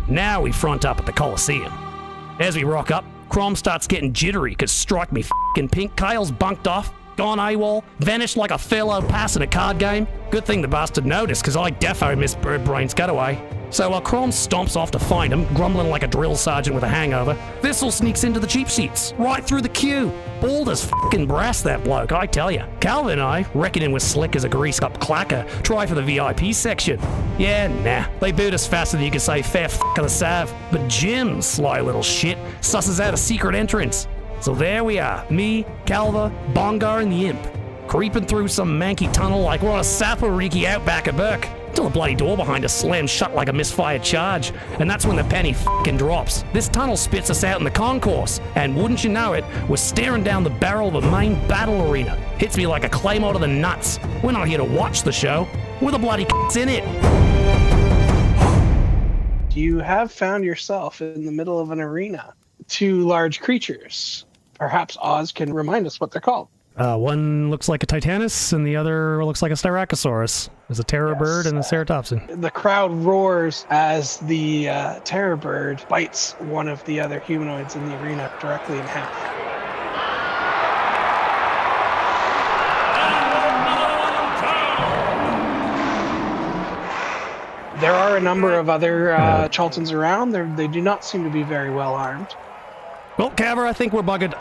Now we front up at the Coliseum. As we rock up, Crom starts getting jittery because strike me f***ing pink, Kael's bunked off, gone AWOL, vanished like a furlough pass in a card game. Good thing the bastard noticed because I defo missed Birdbrain's cutaway. So while Crom stomps off to find him, grumbling like a drill sergeant with a hangover, Thistle sneaks into the cheap seats, right through the queue. Bald as f***ing brass, that bloke, I tell ya. Calva and I, reckoning we're slick as a greased-up clacker, try for the VIP section. Yeah, nah, they boot us faster than you can say fair f*** of the sav. But Jim, sly little shit, susses out a secret entrance. So there we are, me, Calva, Bongar, and the Imp, creeping through some manky tunnel like we're on a safariki outback at Burke. Till the bloody door behind us slams shut like a misfired charge, and that's when the penny f***ing drops. This tunnel spits us out in the concourse, and wouldn't you know it, we're staring down the barrel of a main battle arena. Hits me like a claymore to the nuts. We're not here to watch the show. We're the bloody c***s in it. You have found yourself in the middle of an arena. Two large creatures. Perhaps Oz can remind us what they're called. One looks like a Titanus, and the other looks like a Styracosaurus. There's a terror bird and a ceratopsin. The crowd roars as the terror bird bites one of the other humanoids in the arena directly in half. There are a number of other Chaltons around. They do not seem to be very well armed. Well, Caver, I think we're buggered.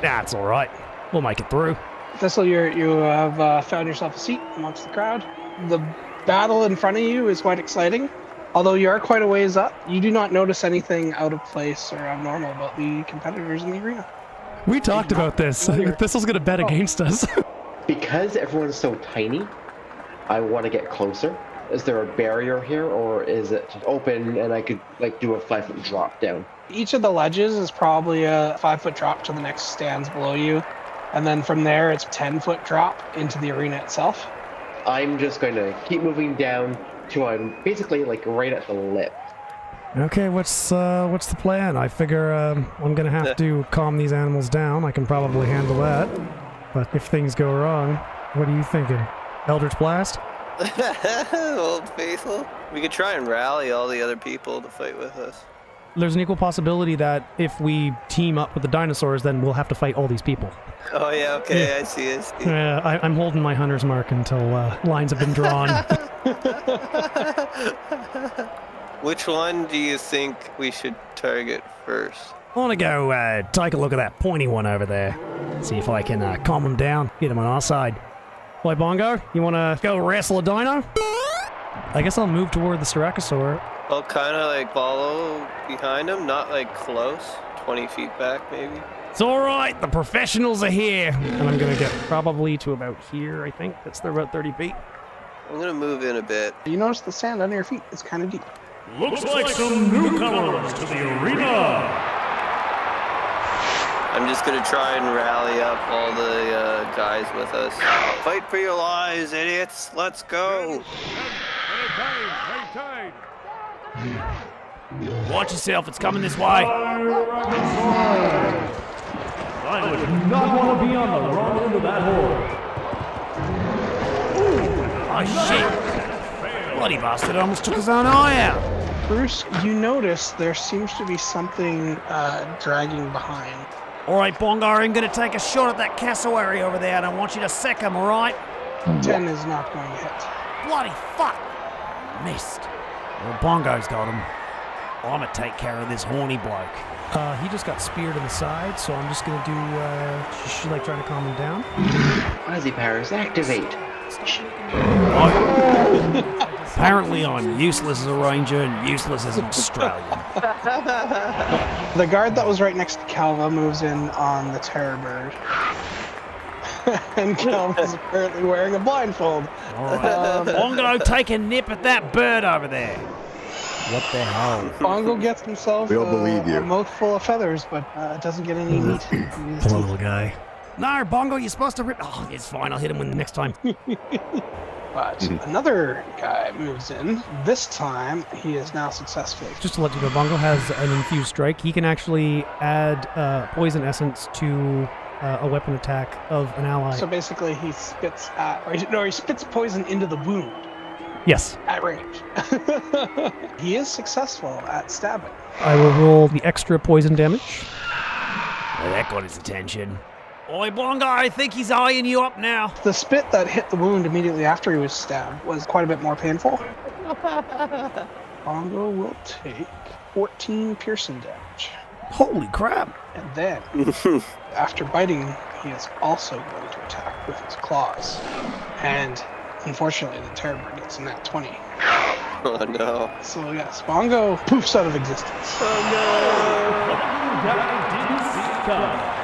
Nah, it's all right. We'll make it through. Thistle, you have found yourself a seat amongst the crowd. The battle in front of you is quite exciting. Although you are quite a ways up, you do not notice anything out of place or abnormal about the competitors in the arena. We talked about this. Thistle's going to bet against us. Because everyone's so tiny, I want to get closer. Is there a barrier here, or is it open and I could do a 5-foot drop down? Each of the ledges is probably a 5-foot drop to the next stands below you. And then from there, it's a 10-foot drop into the arena itself. I'm just going to keep moving down till I'm basically right at the lip. Okay, what's the plan? I figure I'm going to have to calm these animals down. I can probably handle that. But if things go wrong, what are you thinking? Eldritch Blast? Old Faithful. We could try and rally all the other people to fight with us. There's an equal possibility that if we team up with the dinosaurs, then we'll have to fight all these people. Oh yeah, okay, yeah. I see. Yeah, I'm holding my hunter's mark until lines have been drawn. Which one do you think we should target first? I want to go take a look at that pointy one over there. See if I can calm him down, get him on our side. Boy, Bongo, you want to go wrestle a dino? I guess I'll move toward the Styracosaur. I'll kind of follow behind him, not close, 20 feet back maybe. It's all right, the professionals are here. And I'm going to get probably to about here, I think. That's about 30 feet. I'm going to move in a bit. You notice the sand under your feet is kind of deep. Looks like some newcomers to the arena. I'm just going to try and rally up all the guys with us. Fight for your lives, idiots. Let's go. Watch yourself, it's coming this way. I would not want to be on the wrong end of that horde. Oh, shit. Bloody bastard almost took his own eye out. Bruce, you notice there seems to be something dragging behind. All right, Bongo, I'm going to take a shot at that cassowary over there, and I want you to sec him, all right? 10 is not going to hit. Bloody fuck! Missed. Well, Bongo's got him. I'm going to take care of this horny bloke. He just got speared in the side, so I'm just going to do, she's trying to calm him down. Fuzzy powers, activate. Apparently I'm useless as a ranger and useless as an Australian. The guard that was right next to Calva moves in on the terror bird. And Calva's apparently wearing a blindfold. Bongo, take a nip at that bird over there. What the hell? Bongo gets himself a mouthful of feathers, but doesn't get any meat. Poor little guy. No, Bongo, you're supposed to rip. Oh, it's fine. I'll hit him next time. But another guy moves in. This time, he is now successfully. Just to let you know, Bongo has an infused strike. He can actually add poison essence to a weapon attack of an ally. So basically, he spits he spits poison into the wound. Yes. at range. He is successful at stabbing. I will roll the extra poison damage. That got his attention. Oi, Bongo, I think he's eyeing you up now. The spit that hit the wound immediately after he was stabbed was quite a bit more painful. Bongo will take 14 piercing damage. Holy crap. And then, after biting, he is also going to attack with his claws. And unfortunately, the Terrorbird gets a nat 20. Oh no. So yes, Bongo poofs out of existence.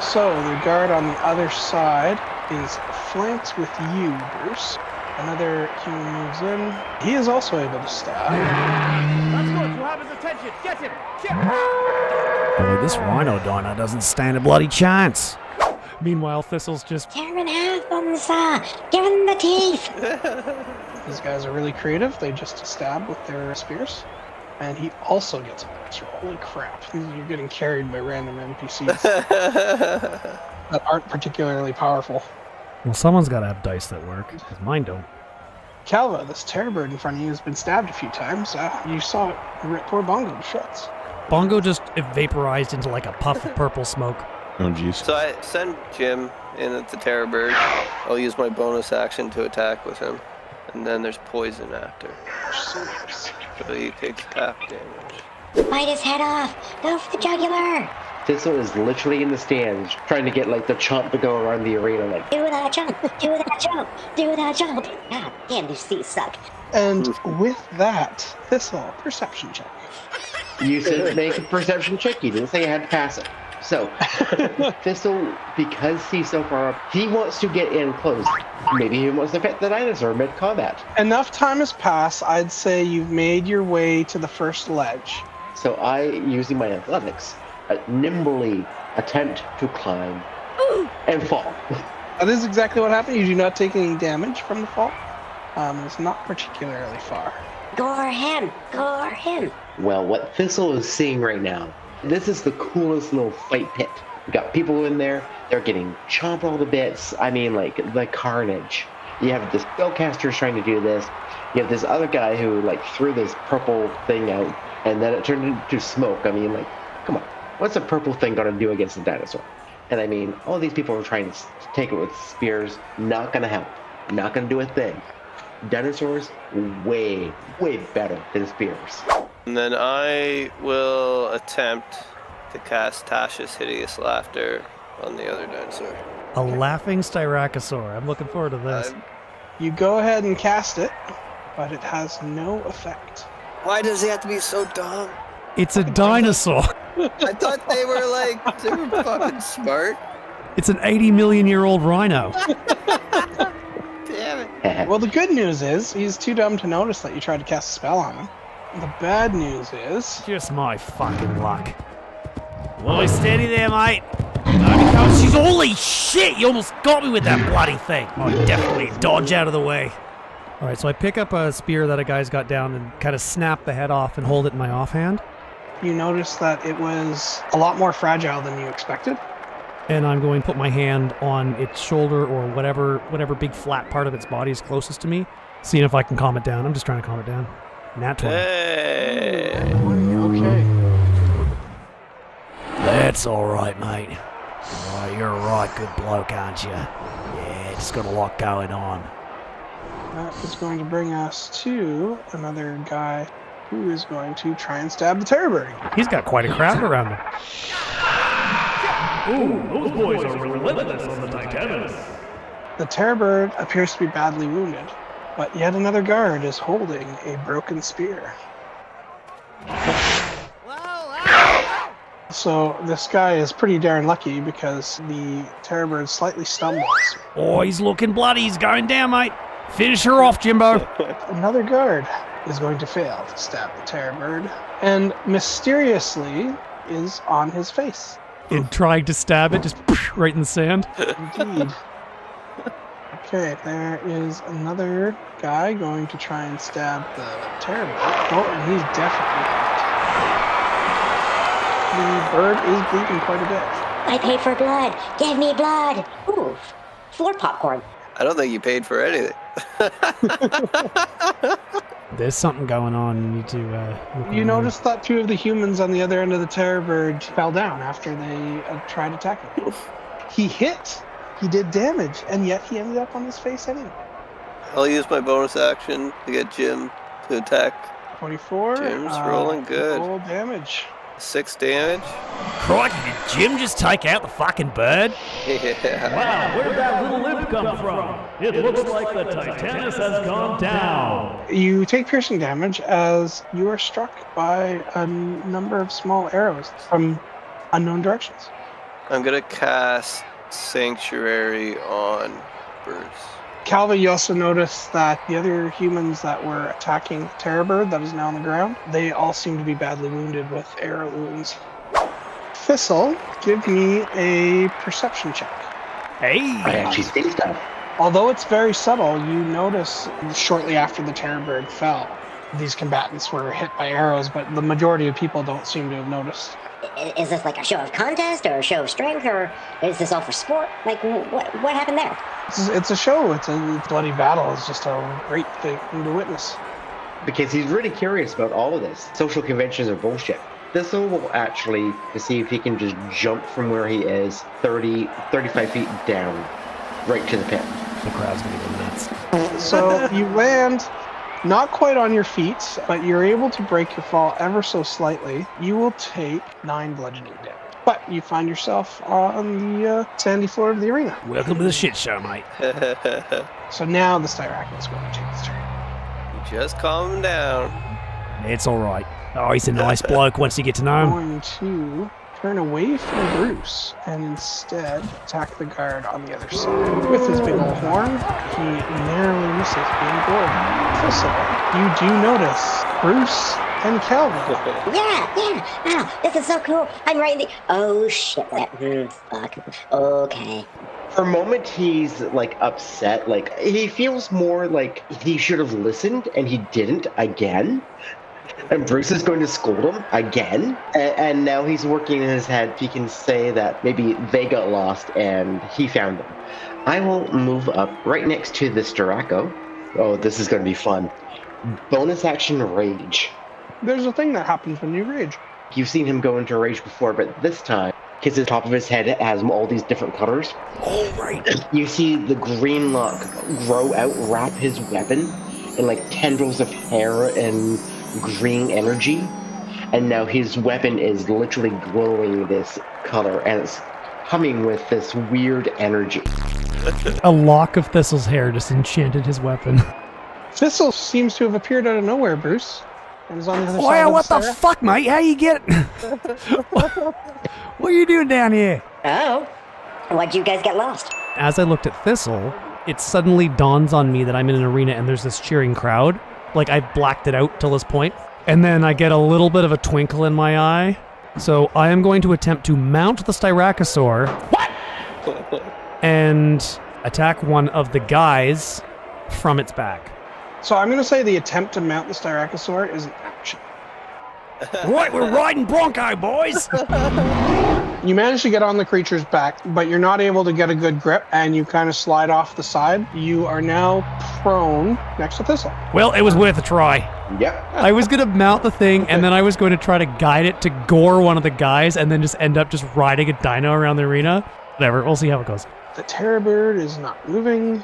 So the guard on the other side is flanked with you, Bruce. Another human moves in. He is also able to stab. That's good. You have his attention. Get him. Boy, this rhino diner doesn't stand a bloody chance. Meanwhile, Thistle's just... Tear in half, Bumsa! Give him the teeth! These guys are really creative. They just stab with their spears. And he also gets a bonus roll. Holy crap. You're getting carried by random NPCs that aren't particularly powerful. Well, someone's got to have dice that work, because mine don't. Calva, this Terrorbird in front of you has been stabbed a few times. You saw it rip poor Bongo to shreds. Bongo just vaporized into like a puff of purple smoke. Oh, jeez. So I send Jim in at the Terrorbird. I'll use my bonus action to attack with him. And then there's poison after. So he takes half damage. Bite his head off! Go for the jugular! Thistle is literally in the stands trying to get like the chomp to go around the arena like, Do that jump! Do that jump! Do that jump! God damn, these seats suck. And with that, Thistle, perception check. you said make a perception check, you didn't say you had to pass it. So, Thistle, because he's so far up, he wants to get in close. Maybe he wants to fit the dinosaur mid-combat. Enough time has passed, I'd say you've made your way to the first ledge. So I, using my athletics, nimbly attempt to climb and fall. That is exactly what happened. You do not take any damage from the fall. It's not particularly far. Gore him! Gore him! Well, what Thistle is seeing right now, this is the coolest little fight pit. We got people in there, they're getting chomped all to bits. I mean, like, the carnage. You have the spellcasters trying to do this. You have this other guy who, like, threw this purple thing out, and then it turned into smoke. I mean, like, come on. What's a purple thing gonna do against a dinosaur? And I mean, all these people are trying to take it with spears. Not gonna help. Not gonna do a thing. Dinosaurs, way, way better than spears. And then I will attempt to cast Tasha's Hideous Laughter on the other dinosaur. A laughing Styracosaur. I'm looking forward to this. You go ahead and cast it, but it has no effect. Why does he have to be so dumb? It's a dinosaur. I thought they were fucking smart. It's an 80 million year old rhino. Damn it. Well, the good news is he's too dumb to notice that you tried to cast a spell on him. The bad news is Just my fucking luck. Boy, steady there, mate. She's holy shit! You almost got me with that bloody thing. Oh, definitely dodge out of the way. All right, so I pick up a spear that a guy's got down and kind of snap the head off and hold it in my offhand. you notice that it was a lot more fragile than you expected. And I'm going to put my hand on its shoulder or whatever big flat part of its body is closest to me, seeing if I can calm it down. I'm just trying to calm it down. Nat 20. Hey. Okay. That's all right, mate. Oh, you're a right good bloke, aren't you? Yeah, just got a lot going on. That is going to bring us to another guy who is going to try and stab the Terrorbird. He's got quite a crowd around him. Ooh, those boys are relentless on the Titanicus. The Terrorbird appears to be badly wounded, but yet another guard is holding a broken spear. So this guy is pretty darn lucky because the Terrorbird slightly stumbles. Oh, he's looking bloody. He's going down, mate. Finish her off, Jimbo. Another guard is going to fail to stab the Terrorbird and mysteriously is on his face. In trying to stab it, just right in the sand. Indeed. Okay, there is another guy going to try and stab the Terrorbird. Oh, and he's definitely hit. The bird is bleeding quite a bit. I paid for blood. Give me blood. Ooh, 4 popcorn. I don't think you paid for anything. there's something going on. You need to look You around. notice that 2 of the humans on the other end of the terror bird fell down after they tried attacking him. He hit, he did damage, and yet he ended up on his face anyway. I'll use my bonus action to get Jim to attack. 24. Jim's rolling good. Roll damage. 6 damage. Crikey, did Jim just take out the fucking bird? Yeah. Wow, where'd that little imp come from? It looks like the Titanus has gone down. You take piercing damage as you are struck by a number of small arrows from unknown directions. I'm gonna cast Sanctuary on Bruce. Calva, you also notice that the other humans that were attacking the terror bird that is now on the ground, they all seem to be badly wounded with arrow wounds. Thistle, give me a perception check. Hey! I actually see stuff. Although it's very subtle, you notice shortly after the terror bird fell, these combatants were hit by arrows, but the majority of people don't seem to have noticed. Is this like a show of contest or a show of strength, or is this all for sport? Like, what happened there? It's a show. It's a bloody battle. It's just a great thing to witness. Because he's really curious about all of this. Social conventions are bullshit. Thistle will actually see if he can just jump from where he is 35 feet down, right to the pit. The crowd's gonna go nuts. So you land not quite on your feet, but you're able to break your fall ever so slightly. You will take 9 bludgeoning damage. But you find yourself on the sandy floor of the arena. Welcome to the shit show, mate. So now the Styracan is going to take its turn. Just calm him down. It's alright. Oh, he's a nice bloke once you get to know him. Going to turn away from Bruce and instead attack the guard on the other side. With his big old horn, he narrowly misses being gored. Thistle, you do notice Bruce and Calva. Yeah. Wow, this is so cool. I'm right in the. Oh shit. Fuck. Okay. For a moment, he's like upset. Like he feels more like he should have listened and he didn't again. And Bruce is going to scold him again. And now he's working in his head. He can say that maybe they got lost and he found them. I will move up right next to this Aarakocra. Oh, this is going to be fun. Bonus action rage. There's a thing that happens when you rage. You've seen him go into rage before, but this time, because the top of his head has all these different colors. All right. You see the green lock grow out, wrap his weapon in like tendrils of hair and green energy. And now his weapon is literally glowing this color, and it's humming with this weird energy. A lock of Thistle's hair just enchanted his weapon. Thistle seems to have appeared out of nowhere, Bruce. And is on the other side Wow, of what the Sarah. fuck, mate? How you get What are you doing down here? Oh, why'd you guys get lost? As I looked at Thistle, it suddenly dawns on me that I'm in an arena and there's this cheering crowd. Like, I've blacked it out till this point. And then I get a little bit of a twinkle in my eye. So I am going to attempt to mount the Styracosaur. What? And attack one of the guys from its back. So I'm going to say the attempt to mount the Styracosaur is an action. Right, we're riding Bronco, boys. You manage to get on the creature's back, but you're not able to get a good grip, and you kind of slide off the side. You are now prone next to Thistle. Well, it was worth a try. Yep. I was going to mount the thing, and then I was going to try to guide it to gore one of the guys, and then just end up just riding a dino around the arena. Whatever, we'll see how it goes. The terror bird is not moving.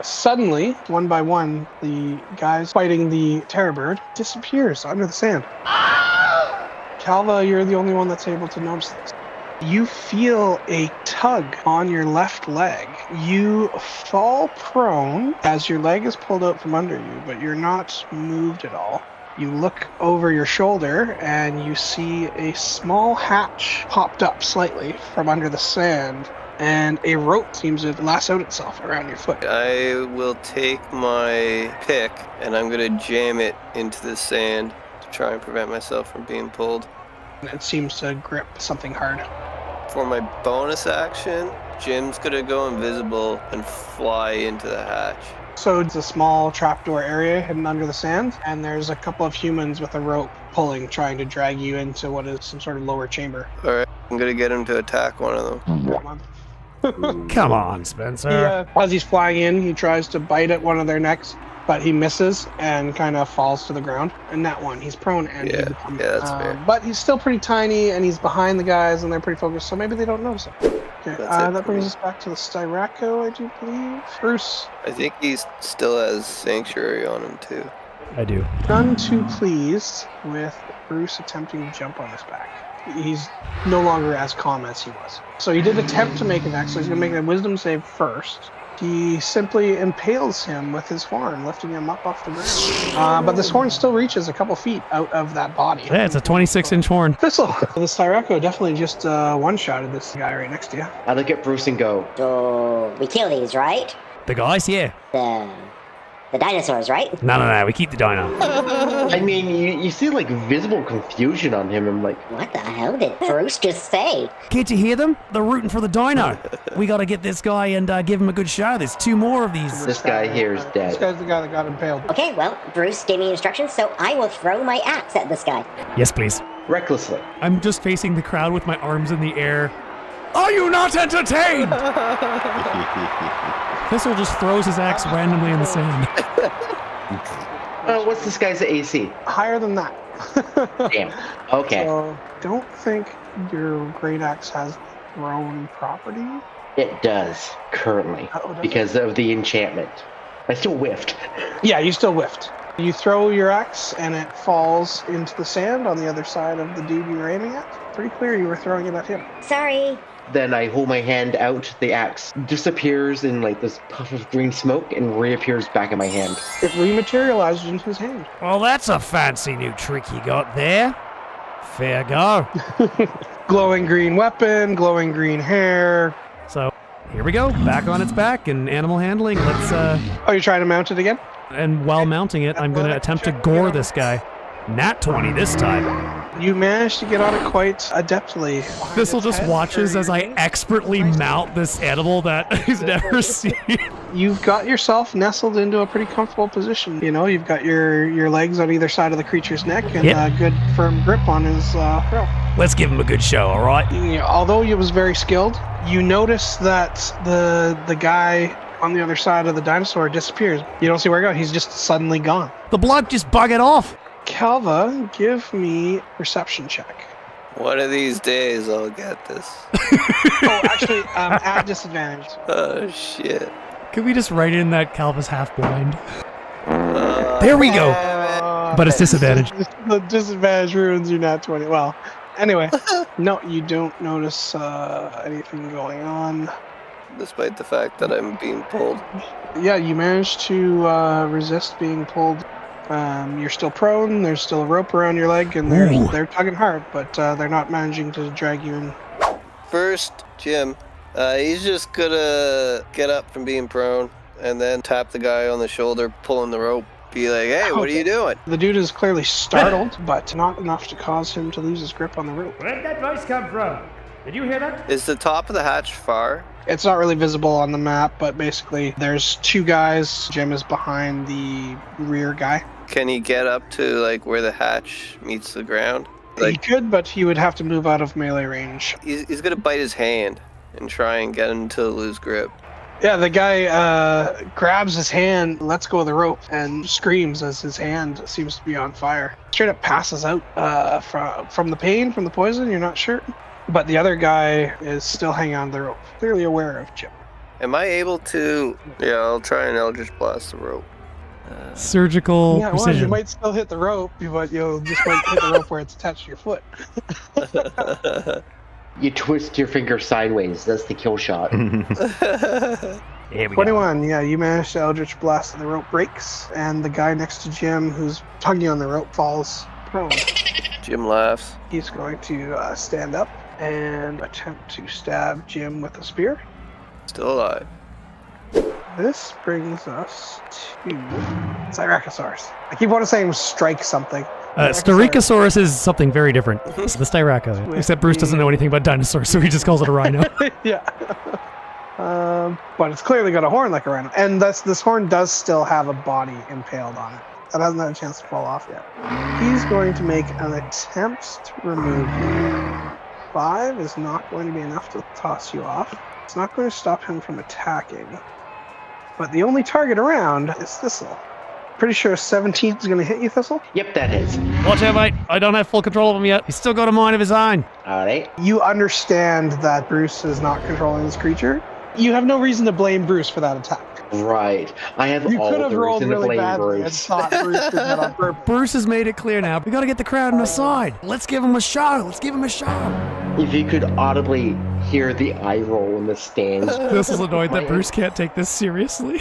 Suddenly, one by one, the guys fighting the terror bird disappears under the sand. Calva, you're the only one that's able to notice this. You feel a tug on your left leg. You fall prone as your leg is pulled out from under you, but you're not moved at all. You look over your shoulder and you see a small hatch popped up slightly from under the sand, and a rope seems to lasso itself around your foot. I will take my pick and I'm gonna jam it into the sand to try and prevent myself from being pulled. It seems to grip something hard. For my bonus action, Jim's gonna go invisible and fly into the hatch. So it's a small trapdoor area hidden under the sand, and there's a couple of humans with a rope pulling, trying to drag you into what is some sort of lower chamber. Alright, I'm gonna get him to attack one of them. Come on. Come on, Spencer. As he's flying in, he tries to bite at one of their necks, but he misses and kind of falls to the ground. And that one, he's prone and Yeah, that's fair. But he's still pretty tiny, and he's behind the guys, and they're pretty focused, so maybe they don't notice him. Okay, that brings us back to the Styraco, I do believe. Bruce. I think he still has Sanctuary on him too. I do. None too pleased with Bruce attempting to jump on his back. He's no longer as calm as he was. So he did attempt to make an X, so he's going to make a wisdom save first. He simply impales him with his horn, lifting him up off the ground. But this horn still reaches a couple feet out of that body. Yeah, it's a 26-inch horn. Thistle. The Styraco definitely just one-shotted this guy right next to you. I look at Bruce and go, So we kill these, right? The guys, yeah. The dinosaurs, right? No, we keep the dino. I mean, you see like visible confusion on him. I'm like, What the hell did Bruce just say? Can't you hear them? They're rooting for the dino. We gotta get this guy and give him a good show. There's 2 more of these. this guy here is This dead. guy's the guy that got impaled. Okay, well, Bruce gave me instructions, so I will throw my axe at this guy. Yes, please. Recklessly. I'm just facing the crowd with my arms in the air. Are you not entertained? Thistle just throws his axe randomly in the sand. What's this guy's AC? Higher than that. Damn. Okay. So, don't think your great axe has thrown property. It does, currently, Oh, does because of the enchantment. I still whiffed. Yeah, you still whiffed. You throw your axe and it falls into the sand on the other side of the dude you were aiming at. Pretty clear you were throwing it at him. Sorry. Then I hold my hand out, the axe disappears in like this puff of green smoke and reappears back in my hand. It rematerialized in his hand. Well, that's a fancy new trick you got there. Fair go. Glowing green weapon, glowing green hair. So, here we go. Back on its back and animal handling. Let's, Oh, you're trying to mount it again? and while mounting it, I'm going to attempt to gore this guy. Nat 20 this time. You managed to get on it quite adeptly. Thistle just watches as I expertly mount this animal that he's never seen. You've got yourself nestled into a pretty comfortable position. You know, you've got your legs on either side of the creature's neck and Yep. a good firm grip on his throat. Let's give him a good show, all right? You know, although he was very skilled, you notice that the guy on the other side of the dinosaur disappears. You don't see where he goes. He's just suddenly gone. The bloke just buggered off. Calva, give me perception check. One of these days I'll get this. Oh, actually, at disadvantage. Oh shit. Can we just write in that Calva's half blind? There we go. But it's disadvantage. The disadvantage ruins your nat 20. Well, anyway, no, you don't notice anything going on. Despite the fact that I'm being pulled. Yeah, you managed to resist being pulled. You're still prone. There's still a rope around your leg, and they're tugging hard, but they're not managing to drag you in. First, Jim, he's just gonna get up from being prone and then tap the guy on the shoulder, pulling the rope. Be like, hey, what are you doing? The dude is clearly startled, but not enough to cause him to lose his grip on the rope. Where'd that voice come from? Did you hear that? Is the top of the hatch far? It's not really visible on the map, but basically there's 2 guys. Jim is behind the rear guy. Can he get up to like where the hatch meets the ground? He Like could, but he would have to move out of melee range. he's gonna bite his hand and try and get him to lose grip. Yeah, the guy grabs his hand, lets go of the rope, and screams as his hand seems to be on fire. Straight up passes out from the pain, from the poison, you're not sure. But the other guy is still hanging on to the rope, clearly aware of Jim. Am I able to? Yeah, I'll try and Eldritch Blast the rope. Surgical Yeah, well, you precision. might still hit the rope, but you'll just might hit the rope where it's attached to your foot. You twist your finger sideways. That's the kill shot. Here we go. 21, yeah, you managed to Eldritch Blast, and the rope breaks, and the guy next to Jim, who's tugging on the rope, falls prone. Jim laughs. He's going to stand up and attempt to stab Jim with a spear. Still alive. This brings us to Styracosaurus. I keep wanting to say strike something. Styracosaurus is something very different. It's the Styraco. Except Bruce doesn't know anything about dinosaurs, so he just calls it a rhino. Yeah. But it's clearly got a horn like a rhino. And this horn does still have a body impaled on it. That hasn't had a chance to fall off yet. He's going to make an attempt to remove you. 5 is not going to be enough to toss you off. It's not going to stop him from attacking. But the only target around is Thistle. Pretty sure 17 is going to hit you, Thistle. Yep, that is. Watch out, mate. I don't have full control of him yet. He's still got a mind of his own. All right. You understand that Bruce is not controlling this creature. You have no reason to blame Bruce for that attack. Right. I have You all could the have rolled reason to really blame badly and Bruce. thought Bruce did that on purpose. Bruce has made it clear now. We gotta get the crowd on our side. Let's give him a show. Let's give him a show. If you could audibly hear the eye roll in the stands. This is annoyed that Bruce can't take this seriously.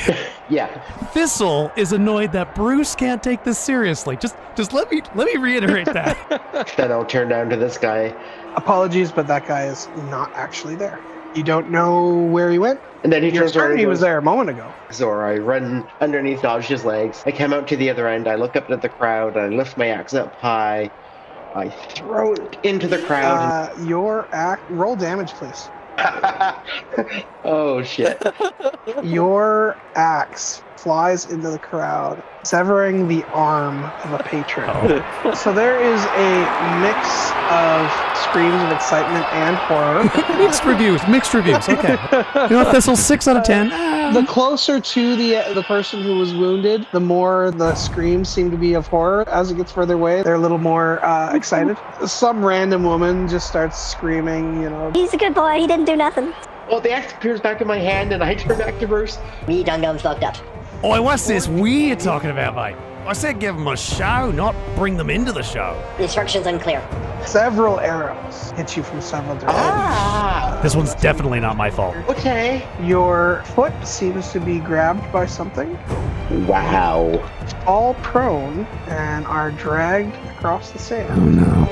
Yeah. Thistle is annoyed that Bruce can't take this seriously. Just let me reiterate that. Then I'll turn down to this guy. Apologies, but that guy is not actually there. You don't know where he went. And then he You're turns around certain and he goes, was there a moment ago. So I run underneath Dodge's legs. I come out to the other end. I look up at the crowd. I lift my axe up high. I throw it into the crowd. Roll damage, please. Oh, shit. Your axe flies into the crowd, severing the arm of a patron. Oh. So there is a mix of screams of excitement and horror. Mixed reviews. Okay. You know what, Thistle? 6 out of 10. The closer to the person who was wounded, the more the screams seem to be of horror. As it gets further away, they're a little more excited. Some random woman just starts screaming, He's a good boy. He didn't do nothing. Well, the axe appears back in my hand, and I turn back to Bruce. Me dum-dum's fucked up. Oi, what's this we're talking about, mate? I said give them a show, not bring them into the show. The instruction's unclear. Several arrows hit you from several directions. Ah! This one's definitely not my fault. Okay. Your foot seems to be grabbed by something. Wow. Fall prone and are dragged across the sand. Oh no.